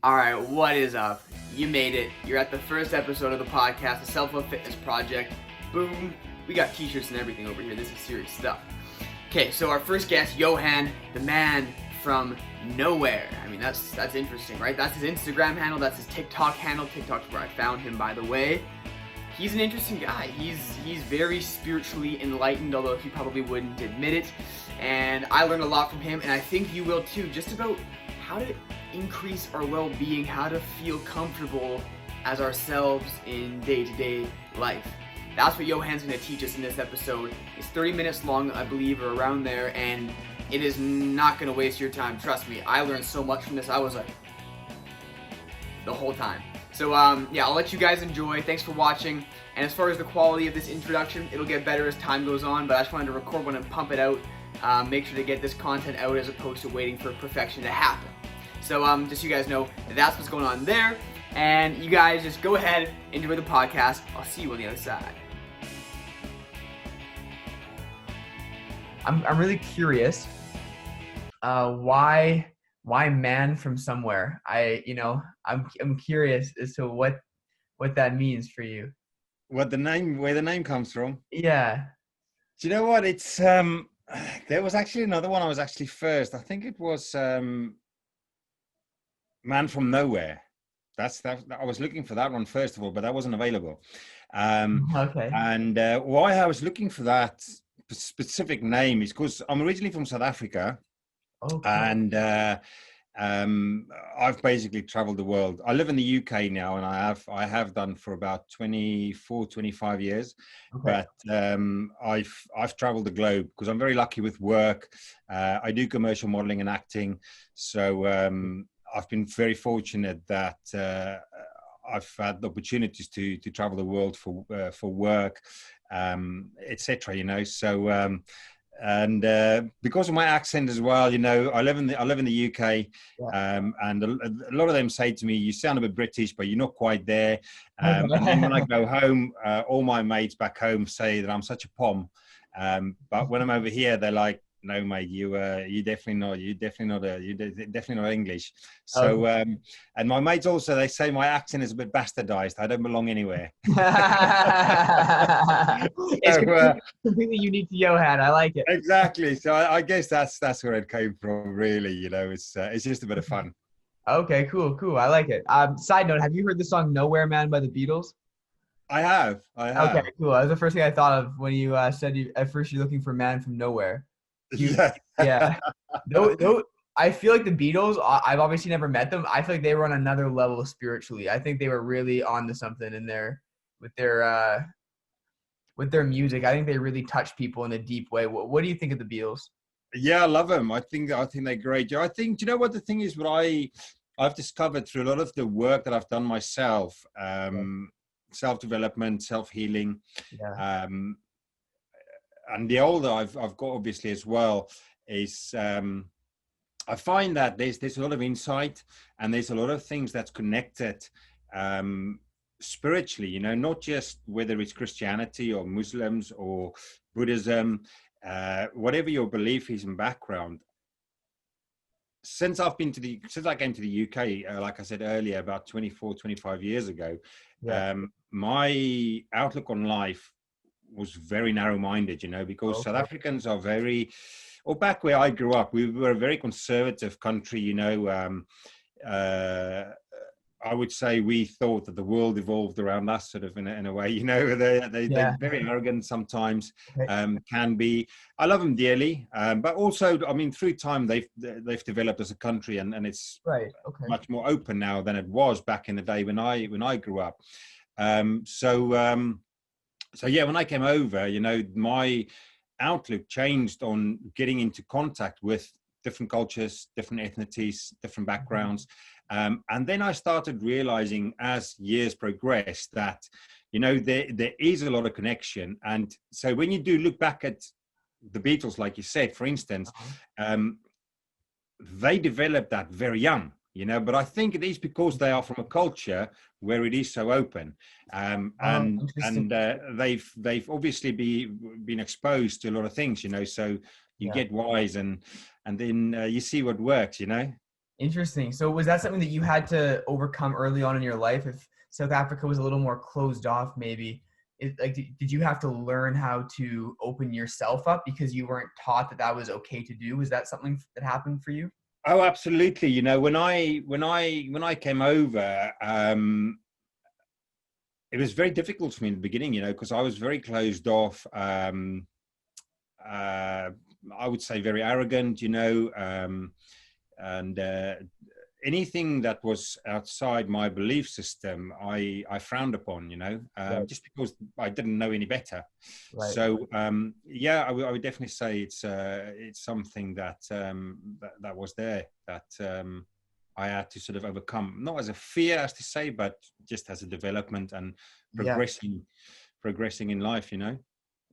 All right, what is up? You made it. You're at the first episode of the podcast, the Self-Love Fitness Project. Boom. We got t-shirts and everything over here. This is serious stuff. Okay, so our first guest, Johan, the man from nowhere. I mean, that's interesting, right? That's his Instagram handle. That's his TikTok handle. TikTok's where I found him, by the way. He's an interesting guy. He's very spiritually enlightened, although he probably wouldn't admit it. And I learned a lot from him, and I think you will too, just about how to increase our well-being, how to feel comfortable as ourselves in day-to-day life. That's what Johan's going to teach us in this episode. It's 30 minutes long, I believe, or around there, and it is not going to waste your time. Trust me, I learned so much from this. I was like, the whole time. So yeah, I'll let you guys enjoy. Thanks for watching. And as far as the quality of this introduction, it'll get better as time goes on, but I just wanted to record one and pump it out. Make sure to get this content out as opposed to waiting for perfection to happen. So just so you guys know, that's what's going on there. And you guys just go ahead, enjoy the podcast. I'll see you on the other side. I'm really curious. Why man from somewhere? I'm curious as to what that means for you. Where the name comes from? Yeah. Do you know what? It's there was actually another one. I was actually first. I think it was Man from Nowhere. That's that. I was looking for that one first of all, but that wasn't available. Okay. And why I was looking for that specific name is because I'm originally from South Africa. Okay. And I've basically traveled the world. I live in the UK now, and I have done for about 25 years. Okay. But I've traveled the globe because I'm very lucky with work. I do commercial modeling and acting, so I've been very fortunate that I've had the opportunities to travel the world for work, etc. You know, so. And because of my accent as well, you know, I live in the UK, Yeah. and a lot of them say to me, "You sound a bit British, but you're not quite there." And then when I go home, all my mates back home say that I'm such a pom. But when I'm over here, they're like, "No, mate, you definitely not. You're definitely not English." So, Okay. and my mates also, they say my accent is a bit bastardized. I don't belong anywhere. It's So, completely unique to Johan. I like it. exactly. So I guess that's where it came from, really. You know, it's just a bit of fun. Okay, cool. I like it. Side note, have you heard the song "Nowhere Man" by the Beatles? I have. Okay, cool. That was the first thing I thought of when you said at first you're looking for man from nowhere. Yeah. Yeah. No, I feel like the Beatles, I've obviously never met them. I feel like they were on another level spiritually. I think they were really onto something in there with their music. I think they really touched people in a deep way. What do you think of the Beatles? Yeah, I love them. I think they're great. I think, do you know what the thing is? What I've discovered through a lot of the work that I've done myself, self-development, self-healing, Yeah. and the older I've got, obviously, as well, is I find that there's a lot of insight, and there's a lot of things that's connected spiritually, you know, not just whether it's Christianity or Muslims or Buddhism, whatever your belief is and background. Since I came to the UK, like I said earlier, about 25 years ago, Yeah. my outlook on life was very narrow-minded, you know, because South Africans are very, or back where I grew up, we were a very conservative country, you know. I would say we thought that the world evolved around us, sort of in a way, you know. They're very arrogant sometimes, can be. I love them dearly, but also, I mean, through time they've developed as a country, and it's much more open now than it was back in the day when I grew up. So yeah, when I came over, you know, my outlook changed on getting into contact with different cultures, different ethnicities, different backgrounds. And then I started realizing as years progressed that, you know, there is a lot of connection. And so when you do look back at the Beatles, like you said, for instance, they developed that very young, you know, but I think it is because they are from a culture where it is so open. And they've obviously been exposed to a lot of things, you know, so you get wise and then you see what works, you know. Interesting. So was that something that you had to overcome early on in your life? If South Africa was a little more closed off, maybe did you have to learn how to open yourself up because you weren't taught that that was okay to do? Was that something that happened for you? Oh, absolutely. You know, when I came over, it was very difficult for me in the beginning, you know, because I was very closed off. I would say very arrogant, you know, and anything that was outside my belief system, I frowned upon, you know, Right. just because I didn't know any better. Right. So yeah, I would definitely say it's something that that was there that I had to sort of overcome, not as a fear, as to say, but just as a development and Yeah. progressing in life, you know.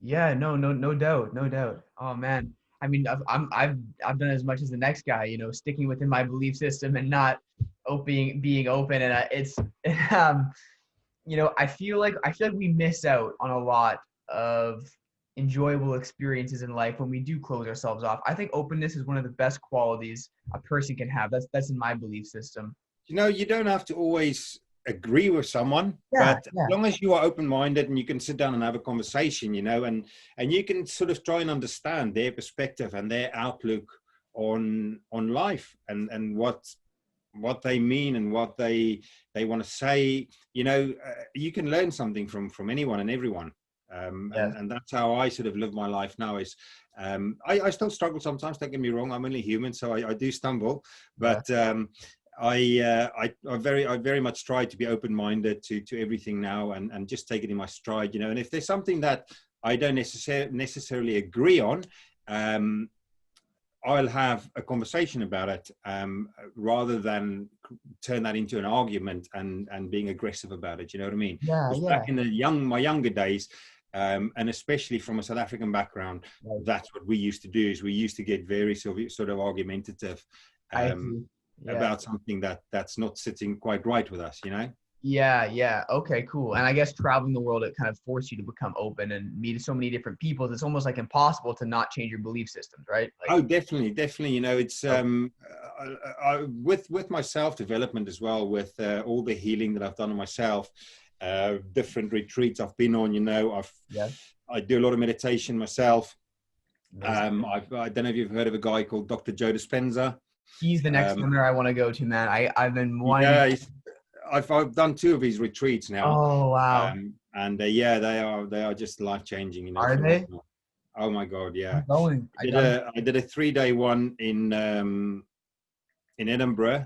Yeah, no doubt, no doubt. Oh man, I mean, I've done as much as the next guy, you know, sticking within my belief system and not being open, and it's, um, you know, I feel like we miss out on a lot of enjoyable experiences in life when we do close ourselves off. I think openness is one of the best qualities a person can have. That's in my belief system. You know, you don't have to always agree with someone, Yeah, but as yeah, long as you are open-minded and you can sit down and have a conversation, you know, and you can sort of try and understand their perspective and their outlook on life and what they mean and what they want to say, you know, you can learn something from anyone and everyone. yes, And that's how I sort of live my life now is I still struggle sometimes, don't get me wrong, I'm only human, so I do stumble, yeah, but I very much try to be open-minded to everything now and just take it in my stride, you know. And if there's something that I don't necessarily agree on, I'll have a conversation about it rather than turn that into an argument and being aggressive about it. You know what I mean? yeah, Because back yeah. in my younger days, and especially from a South African background, Right. that's what we used to do. Is we used to get very sort of argumentative I um, see. Yeah. about something that's not sitting quite right with us. You know? Yeah, yeah. Okay, cool. And I guess traveling the world, it kind of forced you to become open and meet so many different people. It's almost like impossible to not change your belief systems, right? Like, Oh, definitely, definitely. You know, it's oh, with my self development as well, with all the healing that I've done on myself, different retreats I've been on. You know, yeah, I do a lot of meditation myself. amazing. I don't know if you've heard of a guy called Dr. Joe Dispenza. He's the next Um, seminar I want to go to, man. I've been wanting to. yeah, I've done 2 of his retreats now, Oh, wow. and yeah, they are just life changing. You know, Are they? phenomenal. Oh my God, yeah. I'm going. I got to. I did a 3-day one in Edinburgh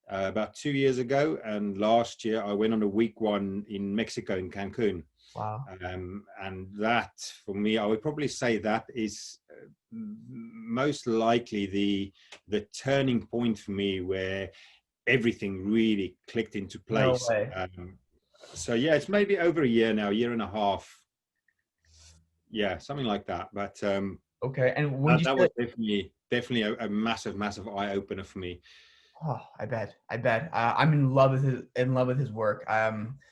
about 2 years ago, and last year I went on a week one in Mexico in Cancun. Wow. And that, for me, I would probably say that is most likely the turning point for me where everything really clicked into No place. way. So yeah, it's maybe over a year now, year and a half, yeah, something like that. But Okay. And would you that say? was definitely a massive eye opener for me. Oh, I bet. I bet. I'm in love with his work.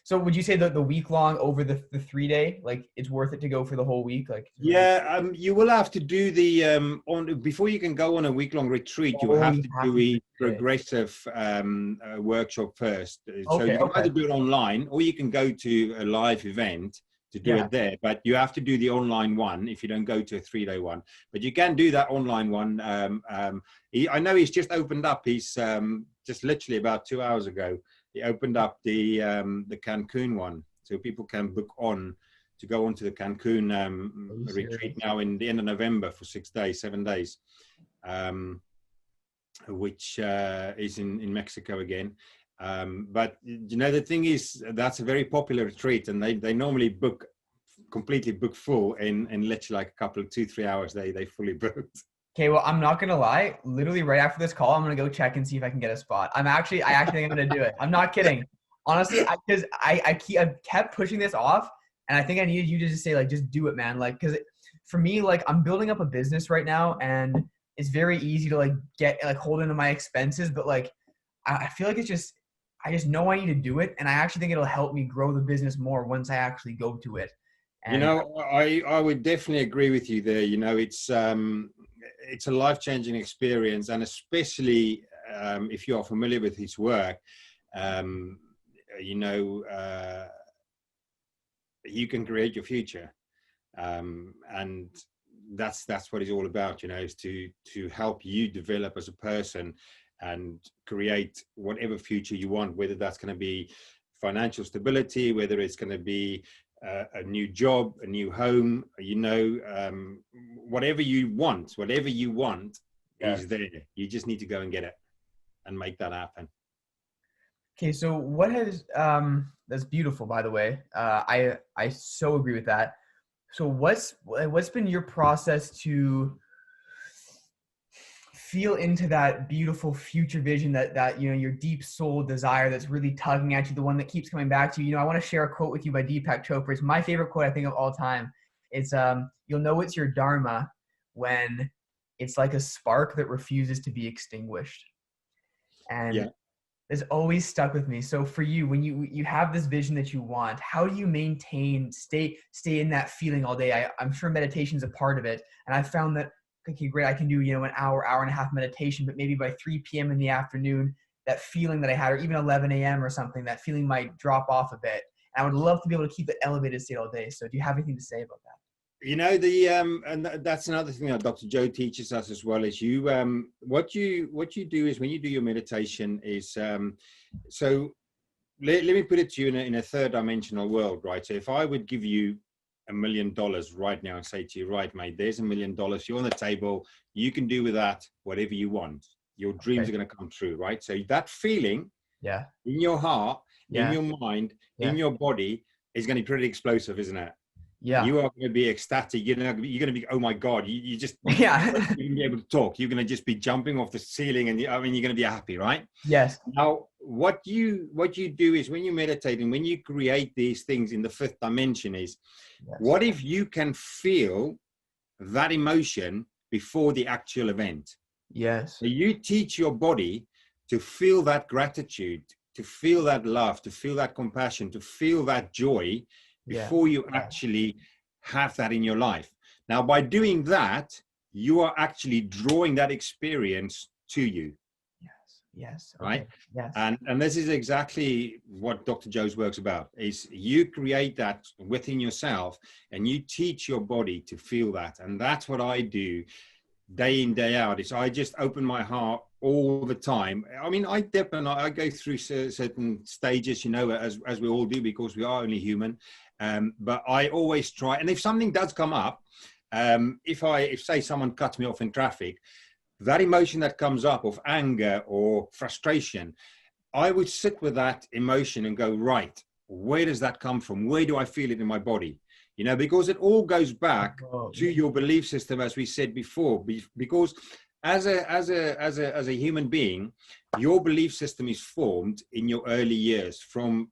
So would you say that the week long over the 3 day, like it's worth it to go for the whole week? Like to really. Yeah, you will have to do the on before you can go on a week-long retreat. You Oh, have you to have do to do a 3 day. progressive workshop first. So Okay. you can Okay. either do it online or you can go to a live event to do Yeah. it there. But you have to do the online one if you don't go to a 3-day one. But you can do that online one. I know he's just opened up. He's just literally about 2 hours ago. He opened up the Cancun one, so people can book on to go on to the Cancun Are you retreat serious? now in the end of November for 6 days, 7 days, which is in Mexico again. But you know, the thing is, that's a very popular retreat, and they normally completely book full in literally like a couple of 2-3 hours. They fully booked. Okay, well, I'm not gonna lie. Literally, right after this call, I'm gonna go check and see if I can get a spot. I actually think I'm gonna do it. I'm not kidding. Honestly, because I kept pushing this off, and I think I needed you to just say like, just do it, man. Like, because for me, like, I'm building up a business right now, and it's very easy to like get like hold into my expenses, but like, I feel like I just know I need to do it, and I actually think it'll help me grow the business more once I actually go to it. You And know, I would definitely agree with you there. You know, it's a life-changing experience, and especially if you are familiar with his work, you know, you can create your future. And that's what it's all about, you know, is to help you develop as a person and create whatever future you want, whether that's going to be financial stability, whether it's going to be a new job, a new home, you know, whatever you want Yes. is there. You just need to go and get it and make that happen. Okay, so what has that's beautiful, by the way. I so agree with that. So what's been your process to feel into that beautiful future vision, that you know, your deep soul desire that's really tugging at you, the one that keeps coming back to you? You know, I want to share a quote with you by Deepak Chopra. It's my favorite quote, I think, of all time. It's you'll know it's your dharma when it's like a spark that refuses to be extinguished. And Yeah. it's always stuck with me. So for you, when you have this vision that you want, how do you maintain, stay in that feeling all day? I'm sure meditation is a part of it. And I found that, okay, great, I can do, you know, an hour and a half meditation, but maybe by 3 p.m. in the afternoon, that feeling that I had, or even 11 a.m. or something, that feeling might drop off a bit. And I would love to be able to keep that elevated state all day. So do you have anything to say about that? You know, and that's another thing that Dr. Joe teaches us as well, is you what you do is when you do your meditation is so let me put it to you in a third dimensional world, right? So if I would give you $1 million right now and say to you, right, mate, there's $1 million, you're on the table, you can do with that whatever you want. Your dreams are going to come true, right? So that feeling, Yeah, in your heart, yeah, in your mind, yeah, in your body is going to be pretty explosive, isn't it? yeah, You are going to be ecstatic. You're going to be, oh my God, you just yeah. you're going to be able to talk. You're going to just be jumping off the ceiling, and I mean, you're going to be happy, right? Yes. Now, what you do is when you meditate and when you create these things in the fifth dimension is, Yes. what if you can feel that emotion before the actual event? Yes. So you teach your body to feel that gratitude, to feel that love, to feel that compassion, to feel that joy before you actually have that in your life. Now, by doing that, you are actually drawing that experience to you. Yes. Right. Okay. Yes. And this is exactly what Dr. Joe's work's about, is you create that within yourself and you teach your body to feel that. And that's what I do day in, day out, is I just open my heart all the time. I mean, I dip and I go through certain stages, you know, as we all do, because we are only human. But I always try. And if something does come up, if say someone cuts me off in traffic, that emotion that comes up of anger or frustration, I would sit with that emotion and go, right, where does that come from? Where do I feel it in my body? You know, because it all goes back to your belief system, as we said before. Because as a human being, your belief system is formed in your early years, from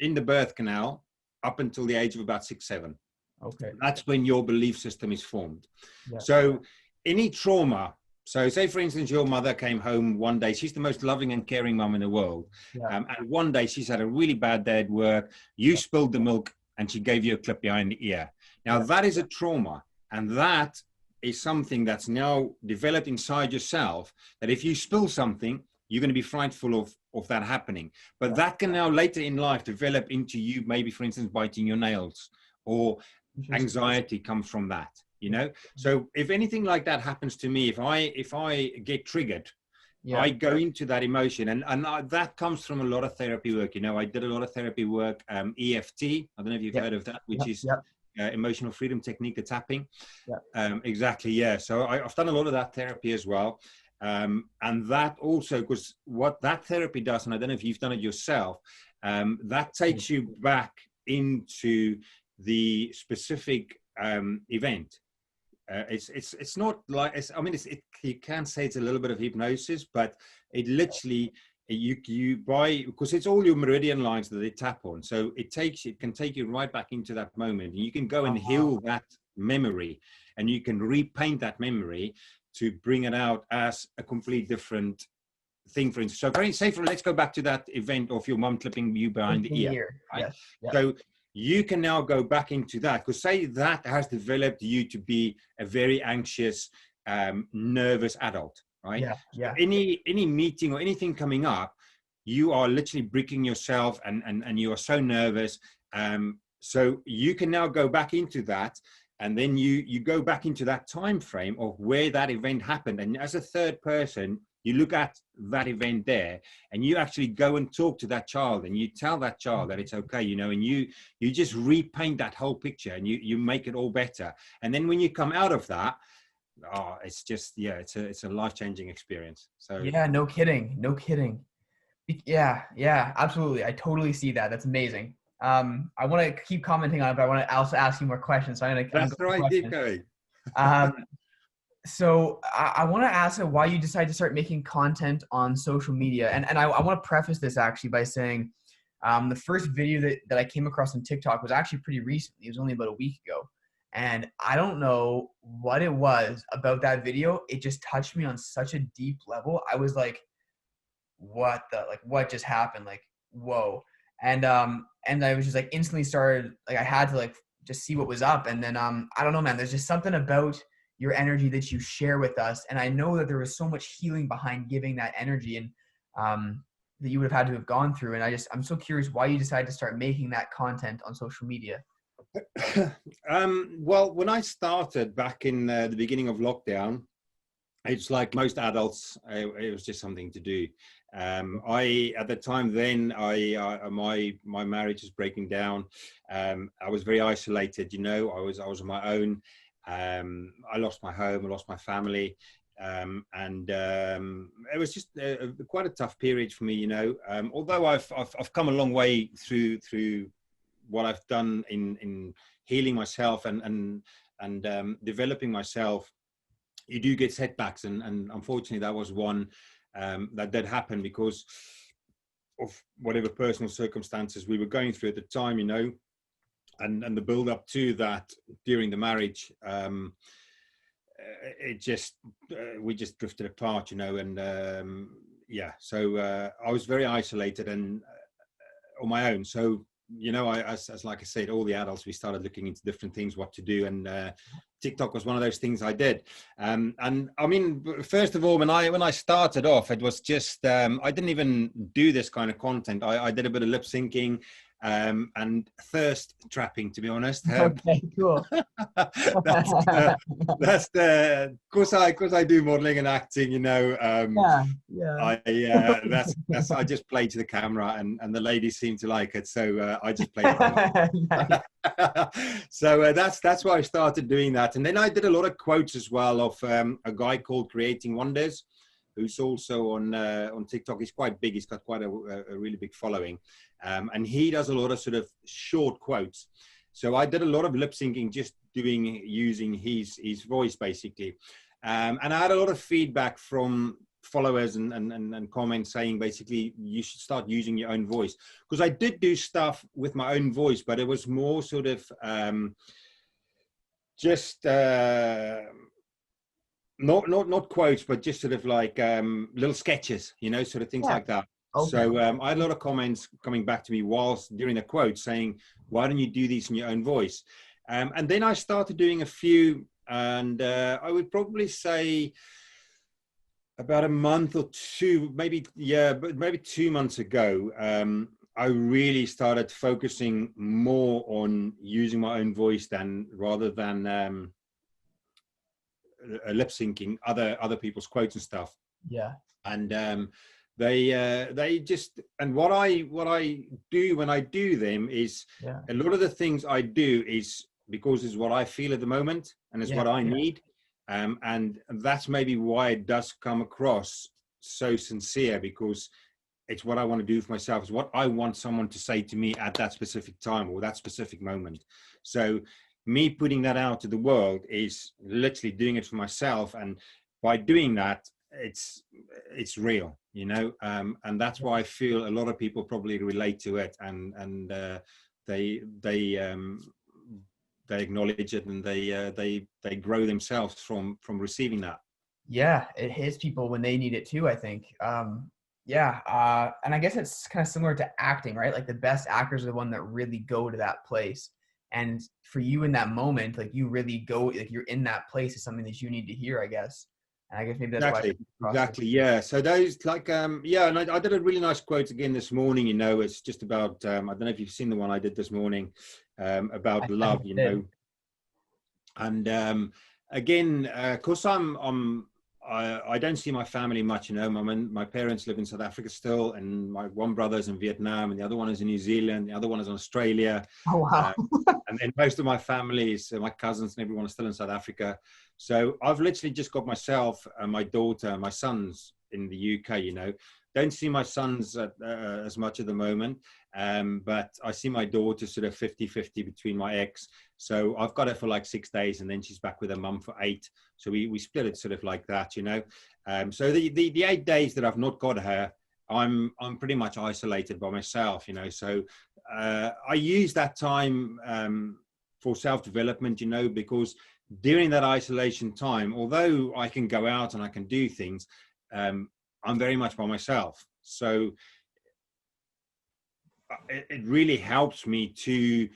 in the birth canal up until the age of about 6, 7. Okay. That's when your belief system is formed. Yeah. So any trauma. So say, for instance, your mother came home one day. She's the most loving and caring mum in the world. Yeah. And one day she's had a really bad day at work. You spilled the milk and she gave you a clip behind the ear. Now, that is a trauma. And that is something that's now developed inside yourself, that if you spill something, you're going to be frightful of that happening. But that can now later in life develop into you, maybe, for instance, biting your nails, or anxiety comes from that. You know, so if anything like that happens to me, if I get triggered, I go into that emotion, and that comes from a lot of therapy work. You know, I did a lot of therapy work, EFT. I don't know if you've heard of that, which is emotional freedom technique, the tapping. Exactly, yeah. So I've done a lot of that therapy as well, and that also, because what that therapy does, and I don't know if you've done it yourself, that takes you back into the specific event. It's not like, I mean, you can say it's a little bit of hypnosis, but it literally, because it's all your meridian lines that they tap on. So it can take you right back into that moment, and you can go and heal that memory, and you can repaint that memory to bring it out as a completely different thing. For instance, so let's go back to that event of your mum clipping you behind the ear. Right? So you can now go back into that, because say that has developed you to be a very anxious, nervous adult, right? Yeah. So Yeah. any meeting or anything coming up, you are literally bricking yourself, and you are so nervous. So you can now go back into that, and then you go back into that time frame of where that event happened, and as a third person, you look at that event there, and you actually go and talk to that child, and you tell that child that it's okay, you know, and you just repaint that whole picture, and you make it all better. And then when you come out of that, oh, it's just, yeah, it's a life-changing experience. So Yeah. No kidding. No kidding. Yeah. Yeah. Absolutely. I totally see that. That's amazing. I want to keep commenting on it, but I want to also ask you more questions. So I'm gonna that's go for right, keep questions. going. So I want to ask why you decided to start making content on social media. And I want to preface this actually by saying the first video that I came across on TikTok was actually pretty recently. It was only about a week ago. And I don't know what it was about that video. It just touched me on such a deep level. I was like, what just happened? Like, whoa. And I was just like instantly started, like I had to like just see what was up. And then I don't know, man, there's just something about your energy that you share with us. And I know that there was so much healing behind giving that energy, and that you would have had to have gone through. And I'm so curious why you decided to start making that content on social media. Well, when I started back in the beginning of lockdown, it's like most adults, it was just something to do. At the time then, my marriage was breaking down. I was very isolated, you know. I was on my own. I lost my home, I lost my family, and it was just quite a tough period for me, you know. Although I've come a long way through what I've done in healing myself and developing myself. You do get setbacks, and unfortunately that was one that did happen because of whatever personal circumstances we were going through at the time, you know, and the build up to that during the marriage. It just we just drifted apart, you know, and yeah, so I was very isolated and on my own. So, you know, as like I said, all the adults, we started looking into different things, what to do, and TikTok was one of those things I did. And I mean, first of all, when I started off, it was just I didn't even do this kind of content. I did a bit of lip syncing and thirst trapping, to be honest. Okay, cool. That's the cause I do modeling and acting, you know. Yeah. That's I just play to the camera, and the ladies seem to like it, so I just play the camera. So that's why I started doing that. And then I did a lot of quotes as well of a guy called Creating Wonders, who's also on TikTok. He's quite big. He's got quite a really big following, and he does a lot of sort of short quotes. So I did a lot of lip syncing, just using his voice basically, and I had a lot of feedback from followers and comments saying basically you should start using your own voice, because I did do stuff with my own voice, but it was more sort of just not quotes, but just sort of like little sketches, you know, sort of things like that. Okay. So I had a lot of comments coming back to me whilst during the quote saying, why don't you do these in your own voice? And then I started doing a few, and I would probably say about a month or two, maybe 2 months ago, I really started focusing more on using my own voice rather than lip syncing other people's quotes and stuff. Yeah. And they just, and what I do when I do them is a lot of the things I do is because it's what I feel at the moment and it's what I need. And that's maybe why it does come across so sincere, because it's what I want to do for myself. It's what I want someone to say to me at that specific time or that specific moment. So me putting that out to the world is literally doing it for myself. And by doing that, it's real, you know, and that's why I feel a lot of people probably relate to it, and they acknowledge it, and they grow themselves from receiving that. Yeah, it hits people when they need it too, I think. And I guess it's kind of similar to acting, right? Like the best actors are the one that really go to that place. And for you in that moment, like you really go, like you're in that place is something that you need to hear, I guess. And I guess maybe that's why. Exactly. Yeah. So those like, yeah, and I did a really nice quote again this morning, you know, it's just about, I don't know if you've seen the one I did this morning, about love, you know, and again, of course I don't see my family much, you know. My parents live in South Africa still, and my one brother's in Vietnam, and the other one is in New Zealand, the other one is in Australia. Oh, wow. And then most of my family is, my cousins and everyone is still in South Africa. So I've literally just got myself and my daughter and my sons in the UK, you know. Don't see my sons as much at the moment, but I see my daughter sort of 50-50 between my ex. So I've got her for like 6 days, and then she's back with her mum for 8. So we split it sort of like that, you know. So the 8 days that I've not got her, I'm pretty much isolated by myself, you know. So I use that time for self-development, you know, because during that isolation time, although I can go out and I can do things, I'm very much by myself. So it really helps me to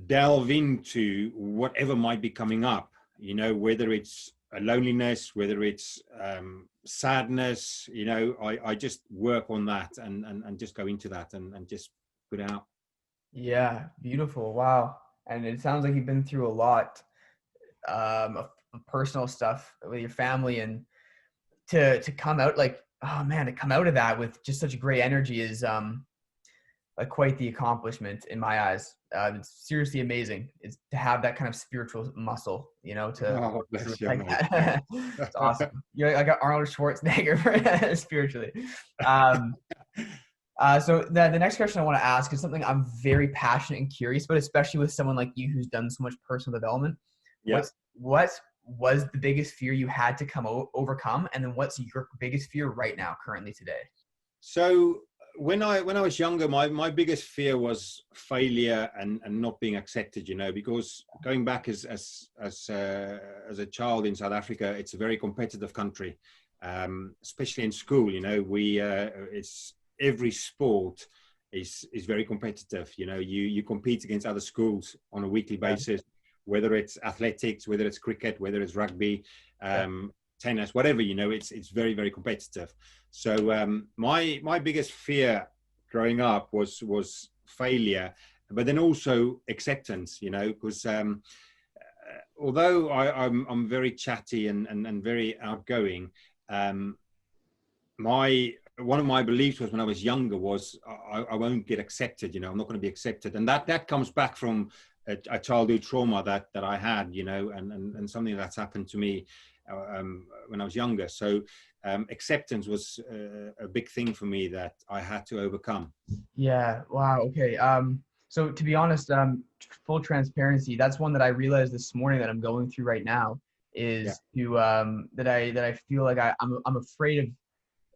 delve into whatever might be coming up, you know, whether it's a loneliness, whether it's sadness, you know. I just work on that and just go into that and just put out. Yeah, beautiful. Wow. And it sounds like you've been through a lot of personal stuff with your family, and to come out like, oh man, to come out of that with just such great energy is like quite the accomplishment in my eyes. It's seriously amazing. It's to have that kind of spiritual muscle, you know, to like that. It's awesome. You're like Arnold Schwarzenegger spiritually. So the next question I want to ask is something I'm very passionate and curious about, especially with someone like you who's done so much personal development. Yeah. What was the biggest fear you had to overcome, and then what's your biggest fear right now, currently today? So when I was younger, my biggest fear was failure and not being accepted, you know, because going back as a child in South Africa, it's a very competitive country, especially in school, you know. It's every sport is very competitive, you know. You compete against other schools on a weekly basis, whether it's athletics, whether it's cricket, whether it's rugby, tennis, whatever, you know. It's very, very competitive. So my biggest fear growing up was failure, but then also acceptance, you know, because although I'm very chatty and very outgoing, one of my beliefs was when I was younger was I won't get accepted, you know. I'm not going to be accepted, and that comes back from a childhood trauma that I had, you know, and something that's happened to me when I was younger. So acceptance was a big thing for me that I had to overcome. Yeah. Wow. Okay. So to be honest, full transparency, that's one that I realized this morning that I'm going through right now is that I feel like I'm afraid of.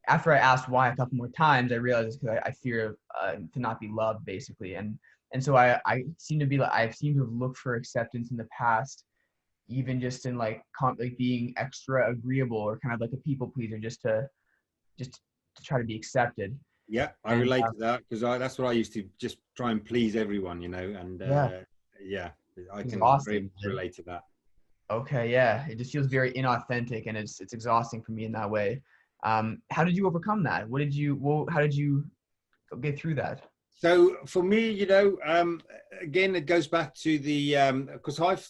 After I asked why a couple more times, I realized it's because I fear to not be loved, basically. And so I seem to be like, I seem to have looked for acceptance in the past, even just in like being extra agreeable or kind of like a people pleaser, just to try to be accepted. Yeah, I relate to that, because that's what I used to, just try and please everyone, you know. And I can very much relate to that. Okay, yeah, it just feels very inauthentic, and it's exhausting for me in that way. How did you overcome that? How did you get through that? So for me, you know, again, it goes back to the, because I've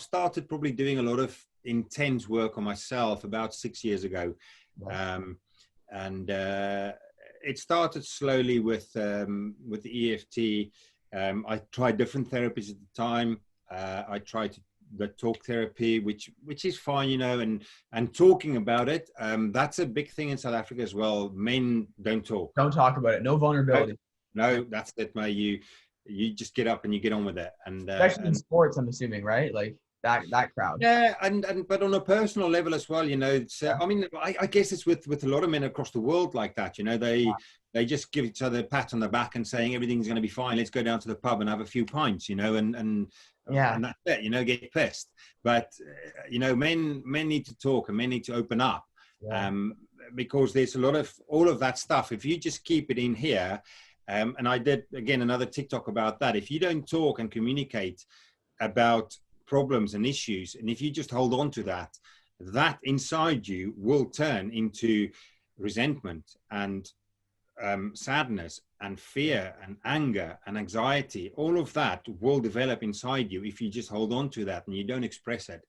started probably doing a lot of intense work on myself about 6 years ago. And it started slowly with the EFT. I tried different therapies at the time. I tried the talk therapy, which is fine, you know, and talking about it. That's a big thing in South Africa as well. Men don't talk. Don't talk about it. No vulnerability. No, that's it, mate. You just get up and you get on with it. And especially in sports, I'm assuming, right? Like that crowd. Yeah, but on a personal level as well, you know. It's, I mean, I guess it's with a lot of men across the world like that. You know, they just give each other a pat on the back and saying everything's going to be fine. Let's go down to the pub and have a few pints, you know, and that's it. You know, get pissed. But you know, men need to talk and men need to open up, because there's a lot of all of that stuff. If you just keep it in here, and I did again another TikTok about that. If you don't talk and communicate about problems and issues, and if you just hold on to that, then that inside you will turn into resentment and sadness and fear and anger and anxiety. All of that will develop inside you if you just hold on to that and you don't express it.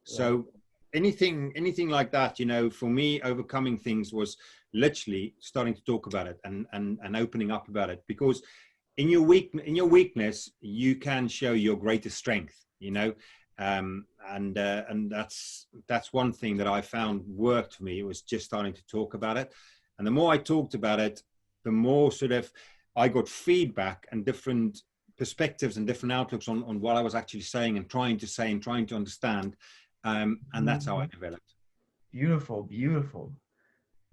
So anything like that, you know, for me, overcoming things was literally starting to talk about it and opening up about it, because in your weakness you can show your greatest strength, you know. And that's one thing that I found worked for me. It was just starting to talk about it, and the more I talked about it, the more sort of I got feedback and different perspectives and different outlooks on what I was actually saying and trying to say and trying to understand. And that's how I developed. Beautiful.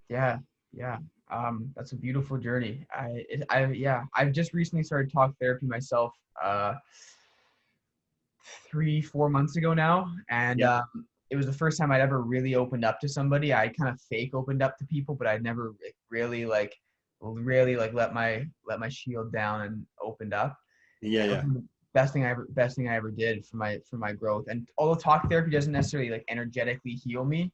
Yeah. That's a beautiful journey. I've just recently started talk therapy myself, 3-4 months ago now. And it was the first time I'd ever really opened up to somebody. I kind of fake opened up to people, but I'd never really let my shield down and opened up. Yeah. Best thing I ever did for my growth. And although talk therapy doesn't necessarily like energetically heal me,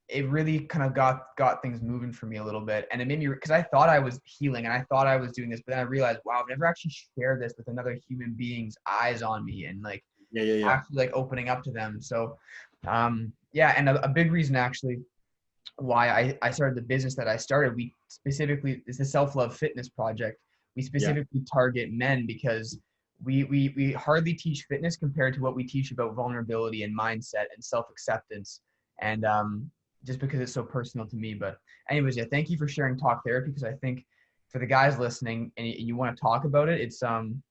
it really kind of got things moving for me a little bit. And it made me, because I thought I was healing and I thought I was doing this, but then I realized, wow, I've never actually shared this with another human being's eyes on me and like actually like opening up to them. So and a big reason actually why I started the business that I started, we specifically, it's a self-love fitness project. We specifically target men because we hardly teach fitness compared to what we teach about vulnerability and mindset and self-acceptance. And just because it's so personal to me. But anyways, thank you for sharing talk therapy, because I think for the guys listening and you want to talk about it, it's I'm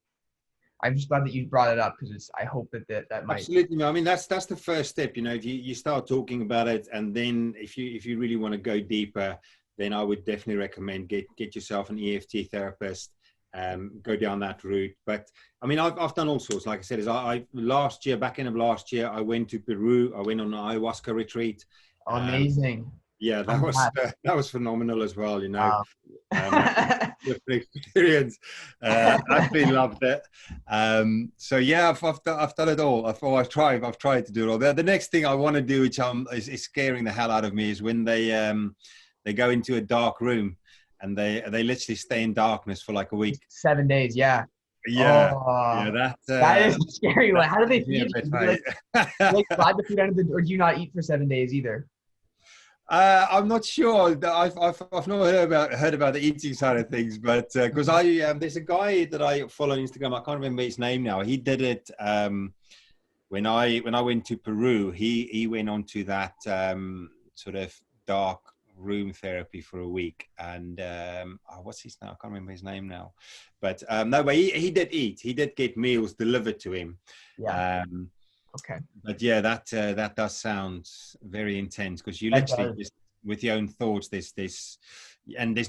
just glad that you brought it up, because I hope that might. Absolutely. I mean, that's the first step, you know. If you start talking about it, and then if you really want to go deeper, then I would definitely recommend get yourself an EFT therapist, go down that route. But I mean, I've done all sorts. Like I said, back end of last year, I went to Peru. I went on an ayahuasca retreat. Amazing. Yeah, that was phenomenal as well, you know. Wow. Different experience. Absolutely loved it. So yeah, I've done it all. I've tried to do it all. The next thing I want to do, which is scaring the hell out of me, is when they go into a dark room and they literally stay in darkness for like a week. 7 days. Yeah. Yeah. Oh, Yeah. That is a scary one. How do they feed? Do they like slide the food under or do you not eat for 7 days either? I'm not sure. I've not heard about the eating side of things, but because there's a guy that I follow on Instagram. I can't remember his name now. He did it when I went to Peru. He went on to that sort of dark room therapy for a week, and what's his name? I can't remember his name now. But no, but he did eat. He did get meals delivered to him. Yeah. Okay. But yeah, that does sound very intense, because you literally just with your own thoughts. There's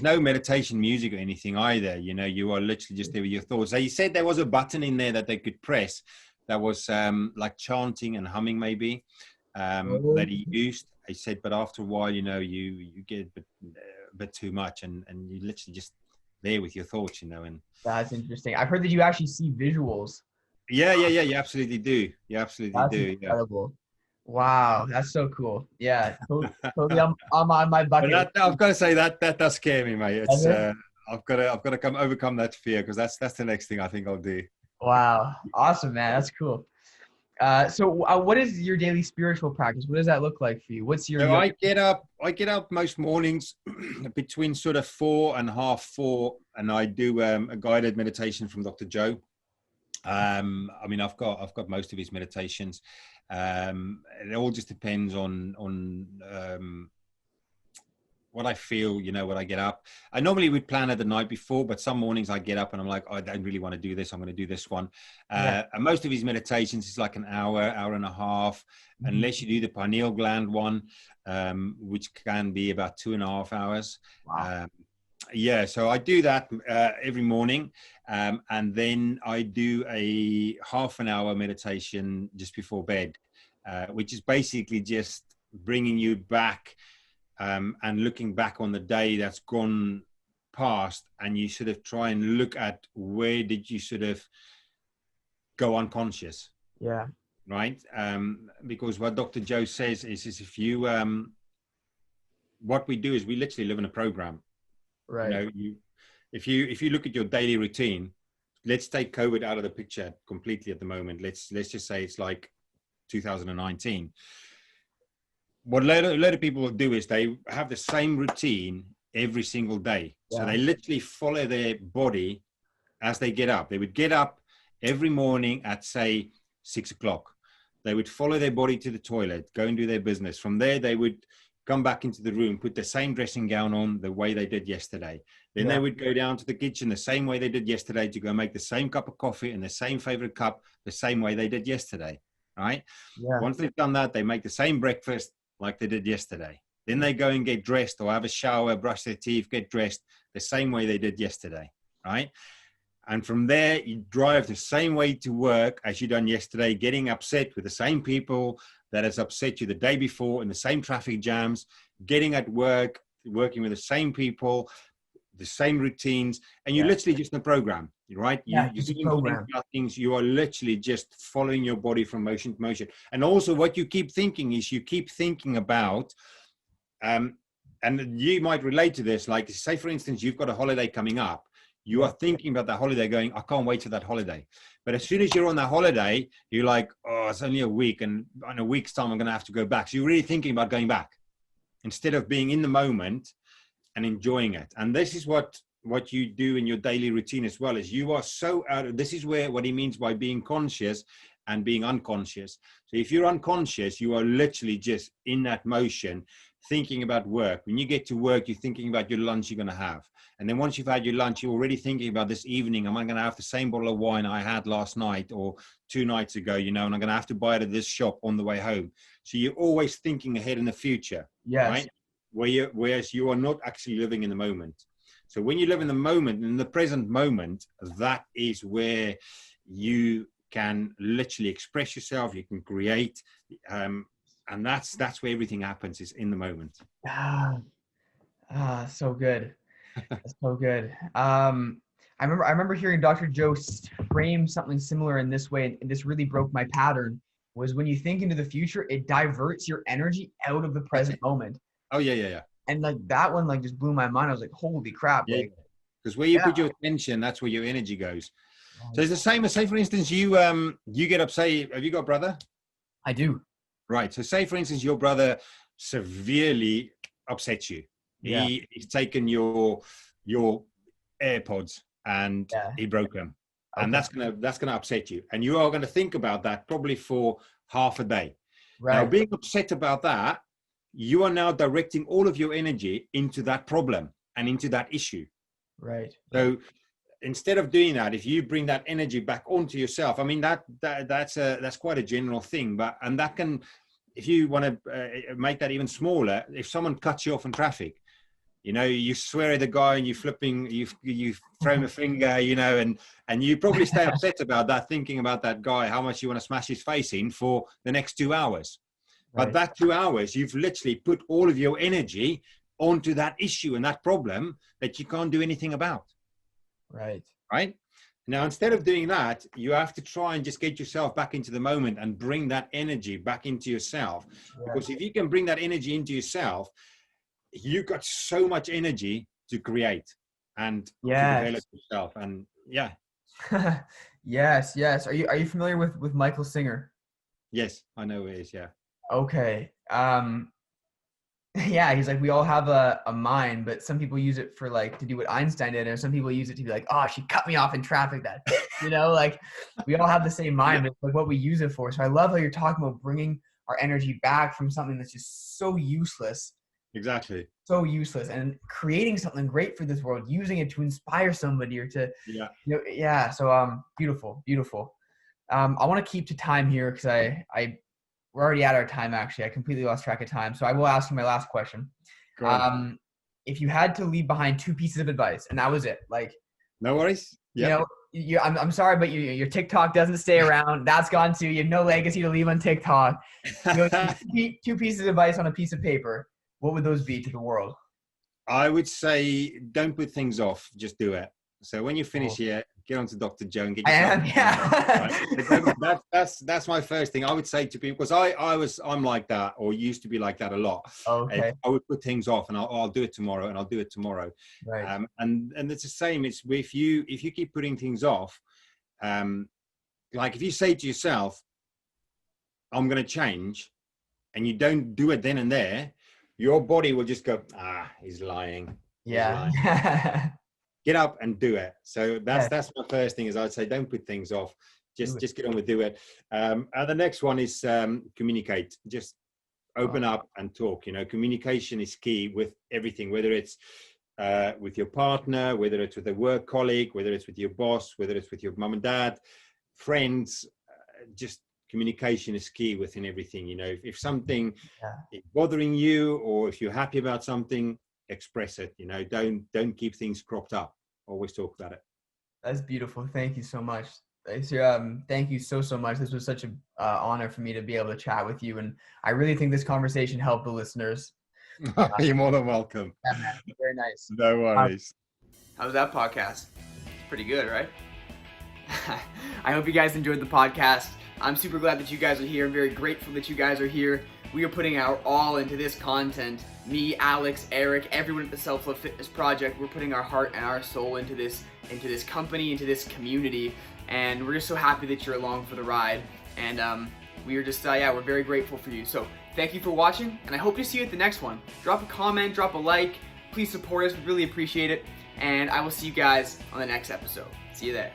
no meditation music or anything either. You know, you are literally just there with your thoughts. So you said there was a button in there that they could press that was like chanting and humming maybe that he used. He said, but after a while, you know, you get a bit too much, and you literally just there with your thoughts, you know. And that's interesting. I've heard that you actually see visuals. Yeah. You absolutely do. You absolutely That's do. Incredible. Yeah. Wow, that's so cool. Yeah, totally. I'm on my bucket. But I've got to say that does scare me, mate. It's I've got to overcome that fear, because that's the next thing I think I'll do. Wow, awesome, man. That's cool. So what is your daily spiritual practice? What does that look like for you? What's your? So I get up most mornings between sort of 4 and half 4, and I do a guided meditation from Dr. Joe. I mean, I've got most of his meditations. It all just depends on what I feel, you know, when I get up. I normally would plan it the night before, but some mornings I get up and I'm like, oh, I don't really want to do this. I'm going to do this one. And most of his meditations is like an hour and a half, unless you do the pineal gland one, which can be about 2.5 hours. Wow. So I do that every morning, and then I do a half an hour meditation just before bed, which is basically just bringing you back and looking back on the day that's gone past, and you sort of try and look at where did you sort of go unconscious. Yeah. right? Because what Dr. Joe says is if you, what we do is we literally live in a program. Right. You know, if you look at your daily routine, let's take COVID out of the picture completely at the moment. Let's just say it's like 2019. What a lot of people will do is they have the same routine every single day. Yeah. So they literally follow their body as they get up. They would get up every morning at, say, 6 o'clock. They would follow their body to the toilet, go and do their business. From there, they would come back into the room, put the same dressing gown on the way they did yesterday. Then they would go down to the kitchen the same way they did yesterday to go make the same cup of coffee in the same favorite cup, the same way they did yesterday, right? Yeah. Once they've done that, they make the same breakfast like they did yesterday. Then they go and get dressed or have a shower, brush their teeth, get dressed the same way they did yesterday, right? And from there, you drive the same way to work as you done yesterday, getting upset with the same people that has upset you the day before in the same traffic jams, getting at work, working with the same people, the same routines, and you're literally just in a program, right? You're doing things. You are literally just following your body from motion to motion. And also what you keep thinking is you keep thinking about, and you might relate to this, like say, for instance, you've got a holiday coming up. You are thinking about that holiday going, I can't wait for that holiday. But as soon as you're on that holiday, you're like, oh, it's only a week. And in a week's time, I'm going to have to go back. So you're really thinking about going back instead of being in the moment and enjoying it. And this is what you do in your daily routine as well, is you are so out of, this is where what he means by being conscious and being unconscious. So if you're unconscious, you are literally just in that motion, thinking about work. When you get to work, you're thinking about your lunch you're going to have. And then once you've had your lunch, you're already thinking about this evening, am I going to have the same bottle of wine I had last night or 2 nights ago, and I'm going to have to buy it at this shop on the way home. So you're always thinking ahead in the future, right? Whereas you are not actually living in the moment. So when you live in the moment, in the present moment, that is where you can literally express yourself, you can create, and that's where everything happens, is in the moment. So good. That's so good. I remember hearing Dr. Joe frame something similar in this way, and this really broke my pattern, was when you think into the future, it diverts your energy out of the present moment. Oh, yeah. And like that one, like just blew my mind. I was like, holy crap. Yeah. Like, because where you put your attention, that's where your energy goes. So it's the same as, say, for instance, you get up, say, have you got a brother? I do. Right. So say, for instance, your brother severely upsets you. Yeah. He's taken your AirPods and he broke them. Okay. And that's gonna upset you. And you are going to think about that probably for half a day. Right. Now, being upset about that, you are now directing all of your energy into that problem and into that issue. Right. So instead of doing that, if you bring that energy back onto yourself, I mean, that's quite a general thing, and that can, if you want to make that even smaller, if someone cuts you off in traffic, you swear at the guy and you throw him a finger, and you probably stay upset about that, thinking about that guy, how much you want to smash his face in for the next 2 hours. Right. But that 2 hours, you've literally put all of your energy onto that issue and that problem that you can't do anything about. Right. Now, instead of doing that, you have to try and just get yourself back into the moment and bring that energy back into yourself. Yeah. Because if you can bring that energy into yourself, you've got so much energy to create and to develop yourself. And yes. Are you familiar with Michael Singer? Yes, I know he is. Yeah. Okay. Yeah, he's like, we all have a mind, but some people use it for like to do what Einstein did, or some people use it to be like, oh, she cut me off in traffic, that bitch. Like we all have the same mind, but like what we use it for. So I love how you're talking about bringing our energy back from something that's just so useless. Exactly. So useless, and creating something great for this world, using it to inspire somebody or to, So beautiful. I want to keep to time here because we're already at our time, actually. I completely lost track of time. So I will ask you my last question. If you had to leave behind 2 pieces of advice, and that was it, like, no worries. Yep. I'm sorry, but your TikTok doesn't stay around. That's gone too. You have no legacy to leave on TikTok. 2 pieces of advice on a piece of paper. What would those be to the world? I would say, don't put things off. Just do it. So when you finish here, get on to Dr. Joe and get I yourself. am, yeah. Right? That's my first thing I would say to people, because I'm like that, or used to be like that a lot. Okay. I would put things off, and I'll do it tomorrow, and I'll do it tomorrow. Right. And it's the same. It's if you keep putting things off, like if you say to yourself, I'm going to change, and you don't do it then and there, your body will just go, he's lying. Yeah. Get up and do it. So that's my first thing, is I'd say don't put things off. Just get on with do it. And the next one is communicate. Just open up and talk. You know, communication is key with everything, whether it's with your partner, whether it's with a work colleague, whether it's with your boss, whether it's with your mom and dad, friends. Just communication is key within everything. You know, if something is bothering you, or if you're happy about something, express it. You know, don't keep things cropped up. Always talk about it. That's beautiful. Thank you so much. Thank you so much. This was such an honor for me to be able to chat with you, and I really think this conversation helped the listeners. You're more than welcome. Yeah, man. Very nice. No worries. How was that podcast? It's pretty good, right? I hope you guys enjoyed the podcast. I'm super glad that you guys are here. I'm very grateful that you guys are here. We are putting our all into this content. Me, Alex, Erik, everyone at the Self-Love Fitness Project, we're putting our heart and our soul into this company, into this community, and we're just so happy that you're along for the ride. And we are just, we're very grateful for you. So thank you for watching, and I hope to see you at the next one. Drop a comment, drop a like, please support us, we really appreciate it, and I will see you guys on the next episode. See you there.